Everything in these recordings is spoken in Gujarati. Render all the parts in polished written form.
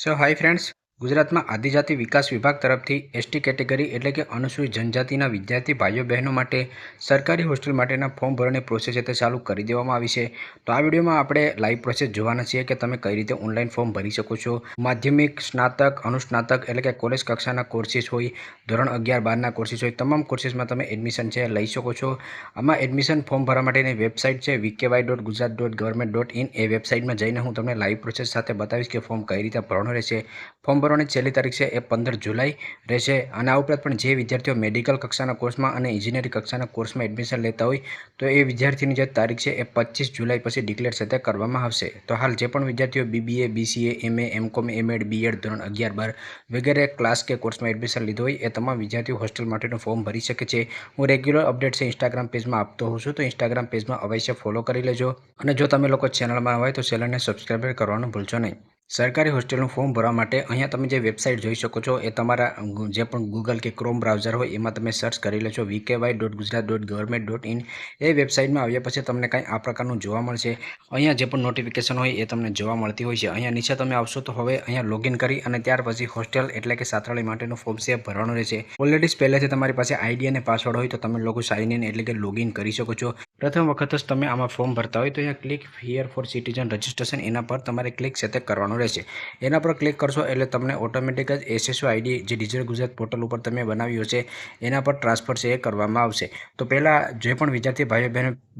હાય ફ્રેન્ડ્સ, ગુજરાતમાં આદિજાતિ વિકાસ વિભાગ તરફથી એસટી કેટેગરી એટલે કે અનુસૂચિત જનજાતિના વિદ્યાર્થી ભાઈઓ બહેનો માટે સરકારી હોસ્ટેલ માટેના ફોર્મ ભરવાની પ્રોસેસ છે તે ચાલુ કરી દેવામાં આવી છે. તો આ વિડીયોમાં આપણે લાઈવ પ્રોસેસ જોવાના છીએ કે તમે કઈ રીતે ઓનલાઈન ફોર્મ ભરી શકો છો. માધ્યમિક, સ્નાતક, અનુસ્નાતક એટલે કે કોલેજ કક્ષાના કોર્સીસ હોય, ધોરણ 11-12ના કોર્સીસ હોય, તમામ કોર્સીસમાં તમે એડમિશન છે લઈ શકો છો. આમાં એડમિશન ફોર્મ ભરવા માટેની વેબસાઇટ છે vky.gujarat.government.in. એ વેબસાઇટમાં જઈને હું તમને લાઈવ પ્રોસેસ સાથે બતાવીશ કે ફોર્મ કઈ રીતે ભરવાનું રહેશે. ફોર્મ ભરવાની છેલ્લી તારીખ છે એ 15 જુલાઈ રહેશે. અને આ ઉપરાંત પણ જે વિદ્યાર્થીઓ મેડિકલ કક્ષાના કોર્સમાં અને એન્જિનિયરિંગ કક્ષાના કોર્સમાં એડમિશન લેતા હોય તો એ વિદ્યાર્થીની જે તારીખ છે એ 25 જુલાઈ પછી ડિક્લેર સાથે કરવામાં આવશે. તો હાલ જે પણ વિદ્યાર્થીઓ BBA, BCA, MA, MCOM, MEd, BEd, ધોરણ 11-12 વગેરે ક્લાસ કે કોર્સમાં એડમિશન લીધું હોય એ તમામ વિદ્યાર્થીઓ હોસ્ટેલ માટેનું ફોર્મ ભરી શકે છે. હું રેગ્યુલર અપડેટ છે ઇન્સ્ટાગ્રામ પેજમાં આપતો હોઉં છું, તો ઇન્સ્ટાગ્રામ પેજમાં અવશ્ય ફોલો કરી લેજો. અને જો તમે લોકો ચેનલમાં હોય તો ચેનલને સબસ્ક્રાઈબ કરવાનું ભૂલશો નહીં. સરકારી હોસ્ટેલનું ફોર્મ ભરવા માટે અહીંયા તમે જે વેબસાઇટ જોઈ શકો છો એ તમારા જે પણ ગૂગલ કે ક્રોમ બ્રાઉઝર હોય એમાં તમે સર્ચ કરી લેશો vky.gujarat.government.in. એ વેબસાઇટમાં આવ્યા પછી તમને કંઈ આ પ્રકારનું જોવા મળશે. અહીંયા જે પણ નોટિફિકેશન હોય એ તમને જોવા મળતી હોય છે. અહીંયા નીચે તમે આવશો તો હવે અહીંયા લોગિન કરી અને ત્યાર પછી હોસ્ટેલ એટલે કે છાત્રાલય માટેનું ફોર્મ છે ભરવાનું રહેશે. ઓલરેડી પહેલેથી તમારી પાસે આઈડી અને પાસવર્ડ હોય તો તમે લોકો સાઇન ઇન એટલે કે લોગિન કરી શકો છો. પ્રથમ વખત જ તમે આમાં ફોર્મ ભરતા હોય તો અહીંયા click here for citizen registration એના પર તમારે ક્લિક સાથે કરવાનું રહેશે. એના પર ક્લિક કરશો એટલે તમને ઓટોમેટિક જ SSO આઈડી જે ડિજિટલ ગુજરાત પોર્ટલ ઉપર તમે બનાવ્યું છે એના પર ટ્રાન્સફર છે એ કરવામાં આવશે. તો પહેલાં જે પણ વિદ્યાર્થી ભાઈઓ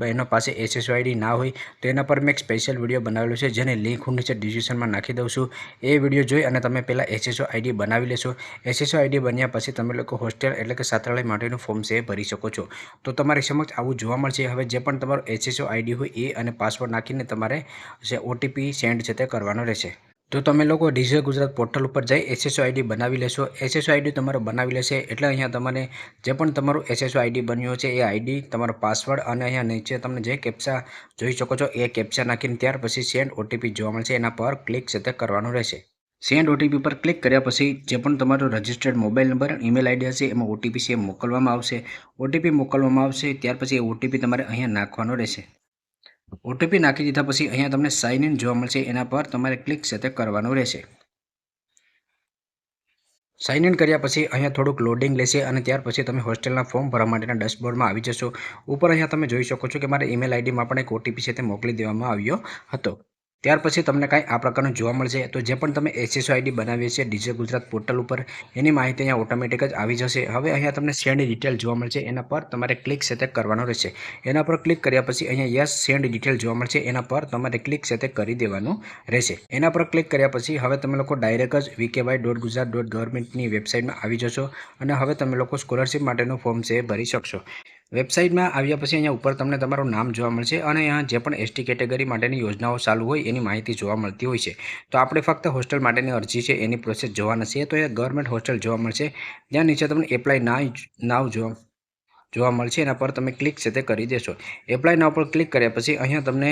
બહેનો પાસે SSO આઈડી ના હોય તો એના પર મેં એક સ્પેશિયલ વિડીયો બનાવેલો છે જેને લિંક હું નીચે ડિસ્ક્રિપ્શનમાં નાખી દઉં છું. એ વિડીયો જોઈ અને તમે પહેલાં SSO આઈડી બનાવી લેશો. SSO આઈડી બન્યા પછી તમે લોકો હોસ્ટેલ એટલે કે છાત્રાલય માટેનું ફોર્મ છે ભરી શકો છો. તો તમારી સમક્ષ આવું જોવા મળશે. હવે જે પણ તમારો SSO આઈડી હોય એ અને પાસવર્ડ નાખીને તમારે જે OTP સેન્ડ છે તે કરવાનો રહેશે. તો તમે લોકો ડિજિટલ ગુજરાત પોર્ટલ ઉપર જઈ SSO આઈડી બનાવી લેશો. SSO આઈડી તમારો બનાવી લેશે એટલે અહીંયા તમને જે પણ તમારું SSO આઈડી બન્યું છે એ આઈડી, તમારો પાસવર્ડ અને અહીંયા નીચે તમને જે કેપ્ચા જોઈ શકો છો એ કેપ્ચા નાખીને ત્યાર પછી સેન્ડ OTP જોવા મળશે. એના પર ક્લિક છે કરવાનું રહેશે. સેન્ડ OTP પર ક્લિક કર્યા પછી જે પણ તમારો registered mobile number, email ID હશે એમાં OTP છે મોકલવામાં આવશે. OTP મોકલવામાં આવશે ત્યાર પછી એ OTP તમારે અહીંયા નાખવાનો રહેશે. OTP નાખી દીધા પછી અહીંયા તમને સાઇન ઇન જોવા મળશે. એના પર તમારે ક્લિક સાથે કરવાનું રહેશે. સાઇન ઇન કર્યા પછી અહીંયા થોડુંક લોડિંગ લેશે અને ત્યાર પછી તમે હોસ્ટેલના ફોર્મ ભરવા માટેના ડેશબોર્ડમાં આવી જશો. ઉપર અહીંયા તમે જોઈ શકો છો કે મારા ઈમેલ આઈડીમાં પણ એક OTP છે તે મોકલી દેવામાં આવ્યો હતો. ત્યાર પછી તમને કાંઈ આ પ્રકારનું જોવા મળશે. તો જે પણ તમે SSO આઈડી બનાવીએ છીએ ડિજિટલ ગુજરાત પોર્ટલ ઉપર એની માહિતી અહીંયા ઓટોમેટિક જ આવી જશે. હવે અહીંયા તમને સેન્ડ ડિટેલ જોવા મળશે. એના પર તમારે ક્લિક સાથે કરવાનું રહેશે. એના પર ક્લિક કર્યા પછી અહીંયા યસ સેન્ડ ડિટેલ જોવા મળશે. એના પર તમારે ક્લિક સાથે કરી દેવાનું રહેશે. એના પર ક્લિક કર્યા પછી હવે તમે લોકો ડાયરેક્ટ જ vky.gujarat.government.ની વેબસાઇટમાં આવી જશો અને હવે તમે લોકો સ્કોલરશિપ માટેનું ફોર્મ છે ભરી શકશો. વેબસાઇટમાં આવ્યા પછી અહીંયા ઉપર તમને તમારું નામ જોવા મળશે અને અહીંયા જે પણ ST કેટેગરી માટેની યોજનાઓ ચાલુ હોય એની માહિતી જોવા મળતી હોય છે. તો આપણે ફક્ત હોસ્ટેલ માટેની અરજી છે એની પ્રોસેસ જોવાના છીએ. તો અહીંયા ગવર્મેન્ટ હોસ્ટેલ જોવા મળશે. ત્યાં નીચે તમને એપ્લાય નાવ જોવા મળશે. એના પર તમે ક્લિક છે તે કરી દેશો. એપ્લાય નાવ પર ક્લિક કર્યા પછી અહીંયા તમને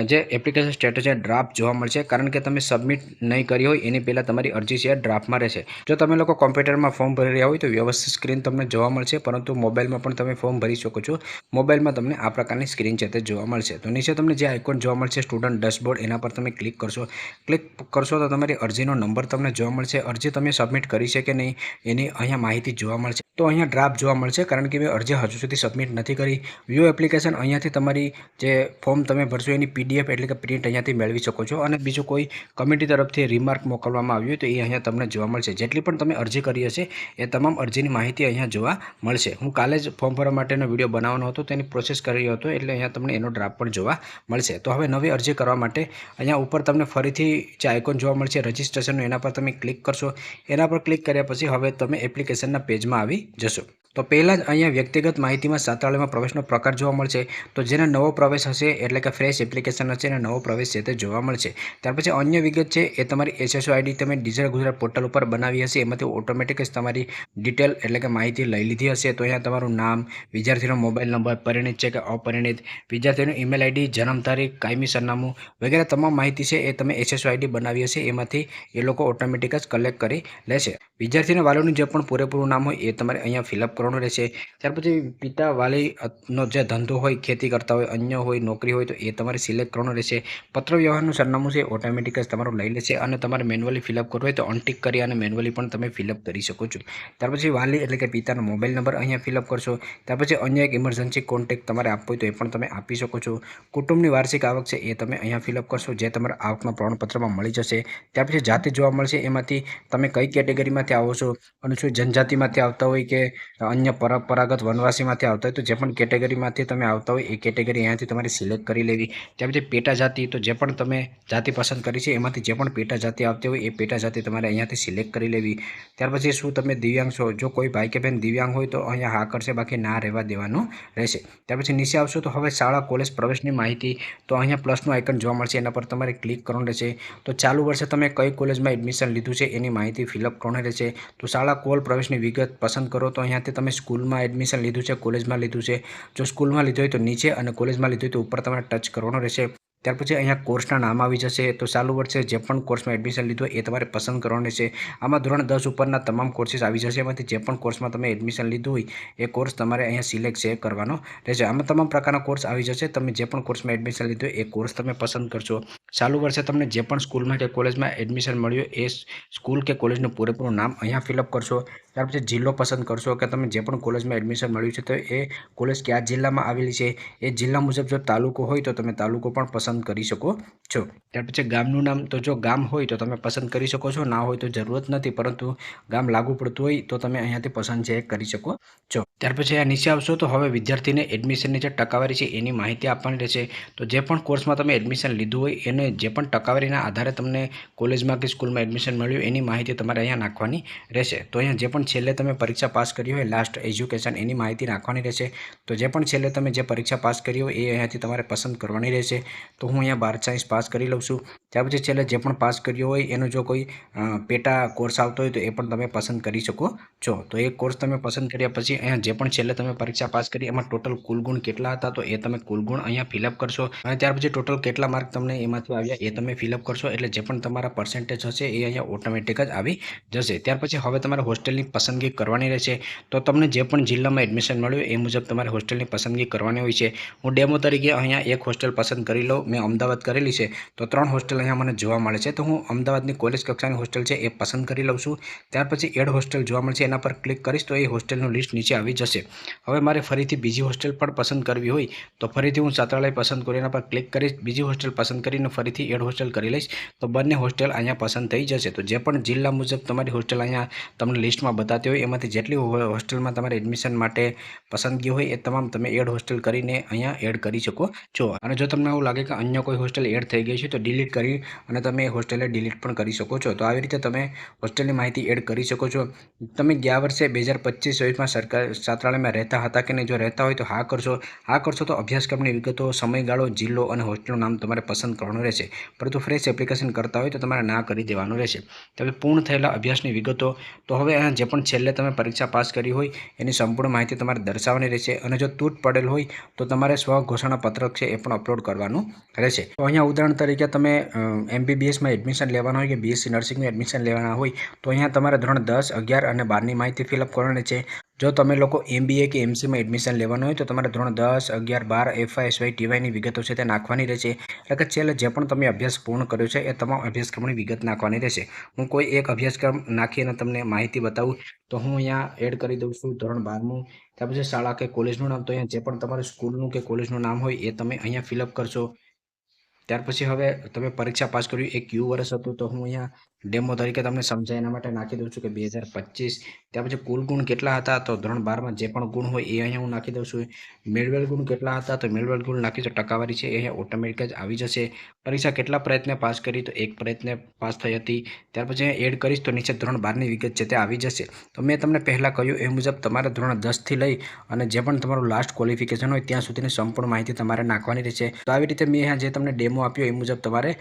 જે એપ્લિકેશન સ્ટેટસ છે ડ્રાફ્ટ જોવા મળશે. કારણ કે તમે સબમિટ નહીં કરી હોય એની પહેલાં તમારી અરજી છે ડ્રાફ્ટમાં રહેશે. જો તમે લોકો કોમ્પ્યુટરમાં ફોર્મ ભરી રહ્યા હોય તો વ્યવસ્થિત સ્ક્રીન તમને જોવા મળશે, પરંતુ મોબાઈલમાં પણ તમે ફોર્મ ભરી શકો છો. મોબાઈલમાં તમને આ પ્રકારની સ્ક્રીન છે તે જોવા મળશે. તો નીચે તમને જે આઇકોન જોવા મળશે સ્ટુડન્ટ ડેશબોર્ડ એના પર તમે ક્લિક કરશો. ક્લિક કરશો તો તમારી અરજીનો નંબર તમને જોવા મળશે. અરજી તમે સબમિટ કરી છે કે નહીં એની અહીંયા માહિતી જોવા મળશે. તો અહીંયા ડ્રાફ્ટ જોવા મળશે કારણ કે મેં અરજી હજુ સુધી સબમિટ નથી કરી. વ્યૂ એપ્લિકેશન અહીંયાથી તમારી જે ફોર્મ તમે ભરશો એની PDF એટલે કે પ્રિન્ટ અહીંયાથી મેળવી શકો છો. અને બીજું કોઈ કમિટી તરફથી રિમાર્ક મોકલવામાં આવ્યું તો એ અહીંયા તમને જોવા મળશે. જેટલી પણ તમે અરજી કરી હશે એ તમામ અરજીની માહિતી અહીંયા જોવા મળશે. હું કાલે જ ફોર્મ ભરવા માટેનો વિડીયો બનાવવાનો હતો, તેની પ્રોસેસ કરી રહ્યો હતો એટલે અહીંયા તમને એનો ડ્રાફ્ટ પણ જોવા મળશે. તો હવે નવી અરજી કરવા માટે અહીંયા ઉપર તમને ફરીથી જે આઇકોન જોવા મળશે રજિસ્ટ્રેશનનું એના પર તમે ક્લિક કરશો. એના પર ક્લિક કર્યા પછી હવે તમે એપ્લિકેશનના પેજમાં આવી જશો. તો પહેલાં જ અહીંયા વ્યક્તિગત માહિતીમાં છાત્રાલયમાં પ્રવેશનો પ્રકાર જોવા મળશે. તો જેને નવો પ્રવેશ હશે એટલે કે ફ્રેશ એપ્લિકેશન હશે અને નવો પ્રવેશ છે તે જોવા મળશે. ત્યાર પછી અન્ય વિગત છે એ તમારી SSO આઈડી તમે ડિજિટલ ગુજરાત પોર્ટલ ઉપર બનાવી હશે એમાંથી ઓટોમેટિક જ તમારી ડિટેલ એટલે કે માહિતી લઈ લીધી હશે. તો અહીંયા તમારું નામ, વિદ્યાર્થીનો મોબાઈલ નંબર, પરિણીત છે કે અપરિણીત, વિદ્યાર્થીનું ઈમેલ આઈડી, જન્મ તારીખ, કાયમી સરનામું વગેરે તમામ માહિતી છે એ તમે SSO આઈડી બનાવી હશે એમાંથી એ લોકો ઓટોમેટિક જ કલેક્ટ કરી લેશે. વિદ્યાર્થીના વાલીનું જે પણ પૂરેપૂરું નામ હોય એ તમારે અહીંયા ફિલઅપ કરવાનો રહેશે। ત્યાર પછી પિતા વાલી નો જે ધંધો હોય, ખેતી કરતા હોય, અન્ય હોય, નોકરી હોય તો એ તમારે સિલેક્ટ કરવાનો રહેશે। પત્ર વ્યવહારનું સરનામું છે ઓટોમેટિક જ તમારું લઈ લેશે અને તમારે મેન્યુઅલી ફિલઅપ કરવું હોય તો અનટિક કરી અને મેન્યુઅલી પણ તમે ફિલઅપ કરી શકો છો। ત્યાર પછી વાલી એટલે કે પિતાનો મોબાઈલ નંબર અહીંયા ફિલઅપ કરશો। ત્યાર પછી અન્ય એક ઇમરજન્સી કોન્ટેક્ટ તમારે આપવો હોય તો એ પણ તમે આપી શકો છો। કુટુંબની વાર્ષિક આવક છે એ તમે અહીંયા ફિલઅપ કરશો, જે તમારા આવકના પ્રમાણપત્રમાં મળી જશે। ત્યાર પછી જાતિ જોવા મળશે, એમાંથી તમે કઈ કેટેગરીમાંથી આવો છો, અનુસૂચિત જનજાતિમાંથી આવતા હોય કે અન્ય પરંપરાગત વનવાસીમાંથી આવતા હોય, તો જે પણ કેટેગરીમાંથી તમે આવતા હોય એ કેટેગરી અહીંયાથી તમારે સિલેક્ટ કરી લેવી। ત્યાર પછી પેટા જાતિ, તો જે પણ તમે જાતિ પસંદ કરી છે એમાંથી જે પણ પેટા જાતિ આવતી હોય એ પેટા જાતિ તમારે અહીંયાથી સિલેક્ટ કરી લેવી। ત્યાર પછી શું તમે દિવ્યાંગ છો, જો કોઈ ભાઈ કે બહેન દિવ્યાંગ હોય તો અહીંયા હા કરશે, બાકી ના રહેવા દેવાનું રહેશે। ત્યાર પછી નીચે આવશો તો હવે શાળા કોલેજ પ્રવેશની માહિતી, તો અહીંયા પ્લસનું આઇકન જોવા મળશે, એના પર તમારે ક્લિક કરવાનું રહેશે। તો ચાલુ વર્ષે તમે કઈ કોલેજમાં એડમિશન લીધું છે એની માહિતી ફિલઅપ કરવાની રહેશે। તો શાળા કોલ પ્રવેશની વિગત પસંદ કરો, તો અહીંયાથી તમે સ્કૂલમાં એડમિશન લીધું છે, કોલેજમાં લીધું છે, જો સ્કૂલમાં લીધું હોય તો નીચે અને કોલેજમાં લીધું હોય તો ઉપર તમારે ટચ કરવાનો રહેશે। ત્યાર પછી અહીંયા કોર્સના નામ આવી જશે, તો ચાલુ વર્ષે જે પણ કોર્સમાં એડમિશન લીધું હોય એ તમારે પસંદ કરવાનું રહેશે। આમાં ધોરણ 10 ઉપરના તમામ કોર્સીસ આવી જશે, એમાંથી જે પણ કોર્સમાં તમે એડમિશન લીધું હોય એ કોર્સ તમારે અહીંયા સિલેક્ટ છે કરવાનો રહેશે। આમાં તમામ પ્રકારના કોર્સ આવી જશે, તમે જે પણ કોર્સમાં એડમિશન લીધું હોય એ કોર્સ તમે પસંદ કરશો। ચાલુ વર્ષે તમને જે પણ સ્કૂલમાં કે કોલેજમાં એડમિશન મળ્યું એ સ્કૂલ કે કોલેજનું પૂરેપૂરું નામ અહીંયા ફિલઅપ કરશો। ત્યાર પછી જિલ્લો પસંદ કરશો કે તમે જે પણ કોલેજમાં એડમિશન મળ્યું છે તો એ કોલેજ કયા જિલ્લામાં આવેલી છે, એ જિલ્લા મુજબ જો તાલુકો હોય તો તમે તાલુકો પણ પસંદ કરી શકો છો। ત્યાર પછી ગામનું નામ, તો જો ગામ હોય તો તમે પસંદ કરી શકો છો, ના હોય તો જરૂરત નથી, પરંતુ ગામ લાગુ પડતું હોય તો તમે અહીંયાથી પસંદ છે કરી શકો છો। ત્યાર પછી આ નીચે આવશો તો હવે વિદ્યાર્થીને એડમિશનની જે ટકાવારી છે એની માહિતી આપવાની રહેશે। તો જે પણ કોર્સમાં તમે એડમિશન લીધું હોય એને જે પણ ટકાવારીના આધારે તમને કોલેજમાં કે સ્કૂલમાં એડમિશન મળ્યું એની માહિતી તમારે અહીંયા નાખવાની રહેશે। તો અહીંયા જે પણ છેલ્લે તમે પરીક્ષા પાસ કરી હોય, લાસ્ટ એજ્યુકેશન, એની માહિતી નાખવાની રહેશે। તો જે પણ છેલ્લે તમે જે પરીક્ષા પાસ કરી હોય એ અહીંયાથી તમારે પસંદ કરવાની રહેશે। તો હું અહીંયા 12 સાયન્સ પાસ કરી લઉં છું। ત્યાર પછી છેલ્લે જે પણ પાસ કર્યો હોય એનો જો કોઈ પેટા કોર્સ આવતો હોય તો એ પણ તમે પસંદ કરી શકો છો। તો એ કોર્સ તમે પસંદ કર્યા પછી અહીંયા જે પણ છેલ્લે તમે પરીક્ષા પાસ કરી એમાં ટોટલ કુલ ગુણ કેટલા હતા તો એ તમે કુલ ગુણ અહીંયા ફિલઅપ કરશો, અને ત્યાર પછી ટોટલ કેટલા માર્ક તમને એમાંથી આવ્યા એ તમે ફિલઅપ કરશો, એટલે જે પણ તમારા પર્સન્ટેજ હશે એ અહીંયા ઓટોમેટિક જ આવી જશે। ત્યાર પછી હવે તમારે હોસ્ટેલની પસંદગી કરવાની રહેશે। તો તમને જે પણ જિલ્લામાં એડમિશન મળ્યું એ મુજબ તમારે હોસ્ટેલની પસંદગી કરવાની હોય છે। હું ડેમો તરીકે અહીંયા એક હોસ્ટેલ પસંદ કરી લઉં, મેં અમદાવાદ કરેલી છે તો 3 હોસ્ટેલ અહીંયા મને જોવા મળે છે, તો હું અમદાવાદની કોલેજ કક્ષાની હોસ્ટેલ છે એ પસંદ કરી લઉં છું। ત્યાર પછી એડ હોસ્ટેલ જોવા મળશે, એના પર ક્લિક કરીશ તો એ હોસ્ટેલનું લિસ્ટ નીચે આવી જશે। હવે મારે ફરીથી બીજી હોસ્ટેલ પણ પસંદ કરવી હોય તો ફરીથી હું છાત્રાલય પસંદ કરું, એના પર ક્લિક કરીશ, બીજી હોસ્ટેલ પસંદ કરીને ફરીથી એડ હોસ્ટેલ કરી લઈશ તો બંને હોસ્ટેલ અહીંયા પસંદ થઈ જશે। તો જે પણ જિલ્લા મુજબ તમારી હોસ્ટેલ અહીંયા તમને લિસ્ટમાં બતાતી હોય એમાંથી જેટલી હોસ્ટેલમાં તમારે એડમિશન માટે પસંદગી હોય એ તમામ તમે એડ હોસ્ટેલ કરીને અહીંયા એડ કરી શકો છો। અને જો તમને એવું લાગે કે અન્ય કોઈ હોસ્ટેલ એડ થઈ ગઈ છે તો ડિલીટ કરી અને તમે એ હોસ્ટેલને ડિલીટ પણ કરી શકો છો। તો આવી રીતે તમે હોસ્ટેલની માહિતી એડ કરી શકો છો। તમે ગયા વર્ષે 2025-26માં સરકારી છાત્રાલયમાં રહેતા હતા કે નહીં, જો રહેતા હોય તો હા કરશો, હા કરશો તો અભ્યાસક્રમની વિગતો, સમયગાળો, જિલ્લો અને હોસ્ટેલનું નામ તમારે પસંદ કરવાનું રહેશે, પરંતુ ફ્રેશ એપ્લિકેશન કરતા હોય તો તમારે ના કરી દેવાનું રહેશે। તમે પૂર્ણ થયેલા અભ્યાસની વિગતો, તો હવે અહીંયા જે પણ છેલ્લે તમે પરીક્ષા પાસ કરી હોય એની સંપૂર્ણ માહિતી તમારે દર્શાવવાની રહેશે, અને જો તૂટ પડેલ હોય તો તમારે સ્વઘોષણા પત્રક છે એ પણ અપલોડ કરવાનું રહેશે। તો અહીંયા ઉદાહરણ તરીકે તમે MBBSમાં એડમિશન લેવાના હોય કે BSc નર્સિંગમાં એડમિશન લેવાના હોય તો અહીંયા તમારે ધોરણ 10, 11 અને 12ની માહિતી ફિલઅપ કરવાની છે। જો તમે લોકો MBA કે MCમાં એડમિશન લેવાનું હોય તો તમારે ધોરણ 10, 11, 12, FY, SY, TYની વિગતો છે તે નાખવાની રહેશે। એટલે કે છેલ્લે જે પણ તમે અભ્યાસ પૂર્ણ કર્યો છે એ તમામ અભ્યાસક્રમની વિગત નાખવાની રહેશે। હું કોઈ એક અભ્યાસક્રમ નાખીને તમને માહિતી બતાવું તો હું અહીંયા એડ કરી દઉં છું ધોરણ 12મું। ત્યાર પછી શાળા કે કોલેજનું નામ, તો અહીંયા જે પણ તમારું સ્કૂલનું કે કોલેજનું નામ હોય એ તમે અહીંયા ફિલઅપ કરશો। ત્યાર પછી હવે તમે પરીક્ષા પાસ કર્યું એ કયું વર્ષ હતું તો હું અહીંયા ડેમો તરીકે તમને સમજાય એના માટે નાખી દઉં છું કે 2025। ત્યાર પછી કુલ ગુણ કેટલા હતા તો ધોરણ 12માં જે પણ ગુણ હોય એ અહીંયા હું નાખી દઉં છું। મેળવેલ ગુણ કેટલા હતા તો મેળવેલ ગુણ નાખી, તો ટકાવારી છે એ અહીંયા ઓટોમેટિક જ આવી જશે। પરીક્ષા કેટલા પ્રયત્ને પાસ કરી તો 1 પ્રયત્ને પાસ થઈ હતી। ત્યાર પછી અહીંયા એડ કરીશ તો નીચે ધોરણ 12ની વિગત છે તે આવી જશે। તો મેં તમને પહેલાં કહ્યું એ મુજબ તમારે ધોરણ 10થી લઈ અને જે પણ તમારું લાસ્ટ ક્વોલિફિકેશન હોય ત્યાં સુધીની સંપૂર્ણ માહિતી તમારે નાખવાની રહેશે। તો આવી રીતે મેં અહીંયા જે તમને ડેમો આપ્યો એ મુજબ તમારે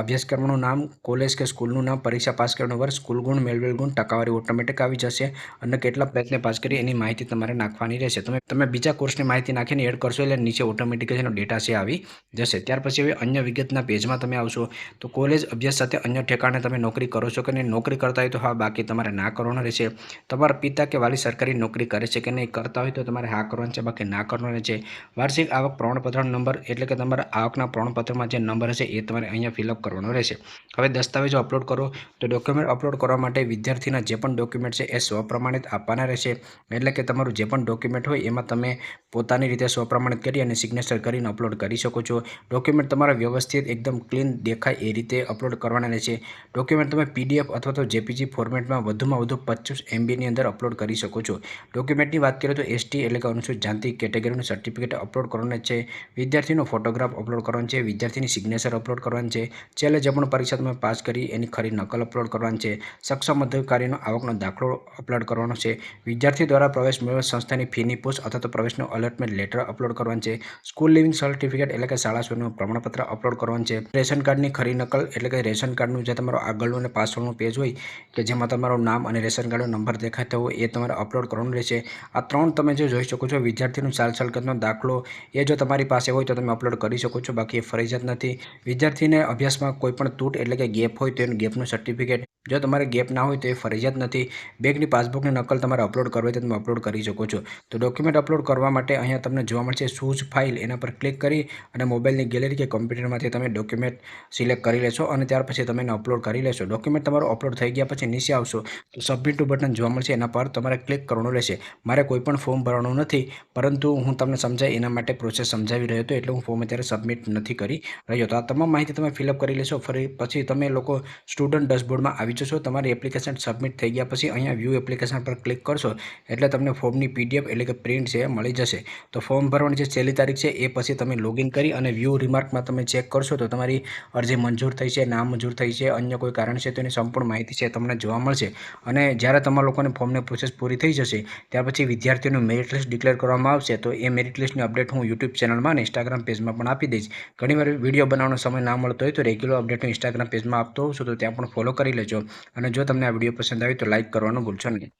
અભ્યાસક્રમનું નામ, કોલેજ કે સ્કૂલનું નામ, પરીક્ષા પાસ કરવાનું વર્ષ, કુલ ગુણ, મેળવેલ ગુણ, ટકાવારી ઓટોમેટિક આવી જશે અને કેટલા પ્રયત્ન પાસ કરી એની માહિતી તમારે નાખવાની રહેશે. તમે બીજા કોર્સની માહિતી નાખીને એડ કરશો એટલે નીચે ઓટોમેટિક એનો ડેટા છે આવી જશે. ત્યાર પછી હવે અન્ય વિગતના પેજમાં તમે આવશો તો કોલેજ અભ્યાસ સાથે અન્ય ઠેકાણે તમે નોકરી કરો છો કે નહીં, નોકરી કરતા હોય તો હા, બાકી તમારે ના કરવાનું રહેશે. તમારા પિતા કે વાલી સરકારી નોકરી કરે છે કે નહીં, કરતા હોય તો તમારે હા કરવાનું છે, બાકી ના કરવાનું રહેશે. વાર્ષિક આવક પ્રમાણપત્રનો નંબર એટલે કે તમારા આવકના પ્રમાણપત્રમાં જે નંબર હશે એ તમારે અહીંયા ફિલઅપ કરવાનો રહેશે. હવે દસ્તાવેજો અપલોડ કરો તો ડોક્યુમેન્ટ અપલોડ કરવા માટે વિદ્યાર્થીના જે પણ ડોક્યુમેન્ટ છે એ સ્વપ્રમાણિત આપવાના રહેશે. એટલે કે તમારું જે પણ ડોક્યુમેન્ટ હોય એમાં તમે પોતાની રીતે સ્વપ્રમાણિત કરી અને સિગ્નેચર કરીને અપલોડ કરી શકો છો. ડોક્યુમેન્ટ તમારા વ્યવસ્થિત એકદમ ક્લીન દેખાય એ રીતે અપલોડ કરવાના રહેશે. ડોક્યુમેન્ટ તમે PDF અથવા તો JPG ફોર્મેટમાં વધુમાં વધુ 25 MBની અંદર અપલોડ કરી શકો છો. ડોક્યુમેન્ટની વાત કરીએ તો ST એટલે કે અનુસૂચિત જાતિ કેટેગરીનું સર્ટિફિકેટ અપલોડ કરવાનું છે. વિદ્યાર્થીનો ફોટોગ્રાફ અપલોડ કરવાનો છે. વિદ્યાર્થીની સિગ્નેચર અપલોડ કરવાની છે. છેલ્લે જે પણ પરીક્ષા તમે પાસ કરી એની ખરી નકલ અપલોડ કરવાની છે. સક્ષમ અધિકારીનો આવકનો દાખલો અપલોડ કરવાનો છે. વિદ્યાર્થી દ્વારા પ્રવેશ મેળવેલ સંસ્થાની ફીની પોસ્ટ અથવા તો પ્રવેશનો અલોટમેન્ટ લેટર અપલોડ કરવાનું છે. સ્કૂલ લિવિંગ સર્ટિફિકેટ એટલે કે શાળા સુધીનું પ્રમાણપત્ર અપલોડ કરવાનું છે. રેશન કાર્ડની ખરી નકલ એટલે કે રેશન કાર્ડનું જે તમારો આગળનું અને પાછળનું પેજ હોય કે જેમાં તમારું નામ અને રેશન કાર્ડનો નંબર દેખાતો હોય એ તમારે અપલોડ કરવાનું રહેશે. આ 3 તમે જે જોઈ શકો છો વિદ્યાર્થીનું ચાલ છલકતનો દાખલો એ જો તમારી પાસે હોય તો તમે અપલોડ કરી શકો છો, બાકી એ ફરજિયાત નથી. વિદ્યાર્થીને અભ્યાસમાં કોઈ પણ તૂટ એટલે કે ગેપ હોય તો એનું ગેપનું સર્ટિફિકેટ, જો તમારે ગેપ ના હોય તો એ ફરજિયાત નથી. બેંકની પાસબુકની નકલ તમારે અપલોડ કરવી હોય તો તમે અપલોડ કરી શકો છો. તો ડોક્યુમેન્ટ અપલોડ કરવા માટે અહીંયા તમને જોવા મળશે ચૂઝ ફાઇલ, એના પર ક્લિક કરી અને મોબાઈલની ગેલેરી કે કમ્પ્યુટરમાંથી તમે ડોક્યુમેન્ટ સિલેક્ટ કરી લેશો અને ત્યાર પછી તમે એને અપલોડ કરી લેશો. ડોક્યુમેન્ટ તમારું અપલોડ થઈ ગયા પછી નીચે આવશો તો સબમિટનું બટન જોવા મળશે, એના પર તમારે ક્લિક કરવાનું રહેશે. મારે કોઈ પણ ફોર્મ ભરવાનું નથી, પરંતુ હું તમને સમજાય એના માટે પ્રોસેસ સમજાવી રહ્યો હતો એટલે હું ફોર્મ અત્યારે સબમિટ નથી કરી રહ્યો. તો આ તમામ માહિતી તમે ફિલઅપ કરી લેશો. ફરી પછી તમે લોકો સ્ટુડન્ટ ડેશબોર્ડમાં આવી જશો. તમારી એપ્લિકેશન સબમિટ થઈ ગયા પછી અહીંયા વ્યૂ એપ્લિકેશન પર ક્લિક કરશો એટલે તમને ફોર્મની PDF એટલે કે પ્રિન્ટ છે મળી જશે. તો ફોર્મ ભરવાની જે છેલ્લી તારીખ છે એ પછી તમે લોગિન કરી અને વ્યૂ રિમાર્કમાં તમે ચેક કરશો તો તમારી અરજી મંજૂર થઈ છે, ના મંજૂર થઈ છે, અન્ય કોઈ કારણ છે તો એની સંપૂર્ણ માહિતી છે તમને જોવા મળશે. અને જ્યારે તમારા લોકોને ફોર્મની પ્રોસેસ પૂરી થઈ જશે ત્યાર પછી વિદ્યાર્થીઓનું મેરિટ લિસ્ટ ડિક્લેર કરવામાં આવશે. તો એ મેરિટ લિસ્ટની અપડેટ હું YouTube ચેનલમાં અને Instagram પેજમાં પણ આપી દઈશ. ઘણીવાર વિડીયો બનાવવાનો સમય ના મળતો હોય તો રેગ્યુલર અપડેટ હું Instagram પેજમાં આપતો હોઉં છું, તો ત્યાં પણ ફોલો કરી લેજો. અને જો તમને આ વિડીયો પસંદ આવે તો લાઇક કરવાનું ભૂલશો નહીં.